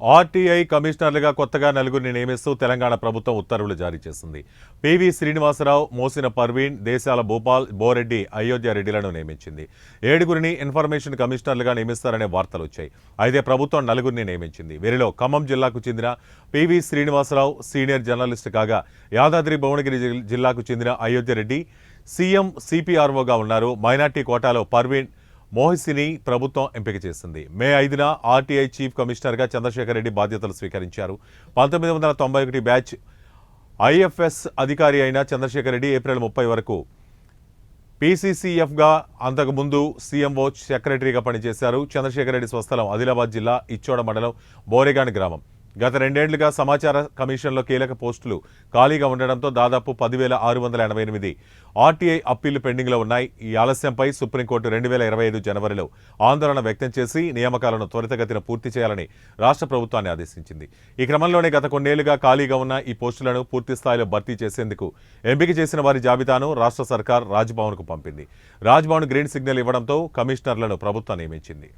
RTI కమిషనర్లుగా కొత్తగా నలుగురిని నియమిస్తూ తెలంగాణ ప్రభుత్వం ఉత్తర్వులు జారీ చేసింది. పివి శ్రీనివాసరావు, మోసిన పర్వీన్, దేశాల భూపాల్, బోరెడ్డి, అయోధ్య రెడ్డిలను నియమించింది. 7గురిని ఇన్ఫర్మేషన్ కమిషనర్లుగా నియమిస్తారనే వార్తలు వచ్చాయి. అయితే ప్రభుత్వం నలుగురిని నియమించింది. వీరిలో ఖమ్మం జిల్లాకు చెందిన పివి శ్రీనివాసరావు సీనియర్ జర్నలిస్ట్ కాగా, యాదాద్రి భువనగిరి జిల్లాకు చెందిన అయోధ్య రెడ్డి సీఎం సిపిఆర్ఓగా ఉన్నారు. మైనార్టీ కోటాలో పర్వీన్ మోహిసిని ప్రభుత్వం ఎంపిక చేసింది. మే 5న ఆర్టీఐ చీఫ్ కమిషనర్గా చంద్రశేఖర్ రెడ్డి బాధ్యతలు స్వీకరించారు. 1991 బ్యాచ్ ఐఎఫ్ఎస్ అధికారి అయిన చంద్రశేఖర్ రెడ్డి ఏప్రిల్ 30 వరకు పీసీసీఎఫ్గా, అంతకుముందు సీఎంఓ సెక్రటరీగా పనిచేశారు. చంద్రశేఖర్ రెడ్డి స్వస్థలం ఆదిలాబాద్ జిల్లా ఇచ్చోడ మండలం బోరేగాన్ గ్రామం. గత 2 ఏళ్లుగా సమాచార కమిషన్లో కీలక పోస్టులు ఖాళీగా ఉండడంతో దాదాపు 10,688 ఆర్టీఐ అప్పీళ్లు పెండింగ్లో ఉన్నాయి. ఈ ఆలస్యంపై సుప్రీంకోర్టు 2025 జనవరిలో ఆందోళన వ్యక్తం చేసి నియామకాలను త్వరితగతిన పూర్తి చేయాలని రాష్ట్ర ప్రభుత్వాన్ని ఆదేశించింది. ఈ క్రమంలోనే గత కొన్నేళ్లుగా ఖాళీగా ఉన్న ఈ పోస్టులను పూర్తి స్థాయిలో భర్తీ చేసేందుకు ఎంపిక చేసిన వారి జాబితాను రాష్ట్ర సర్కార్ రాజ్భవన్కు పంపింది. రాజ్భవన్ గ్రీన్ సిగ్నల్ ఇవ్వడంతో కమిషనర్లను ప్రభుత్వం నియమించింది.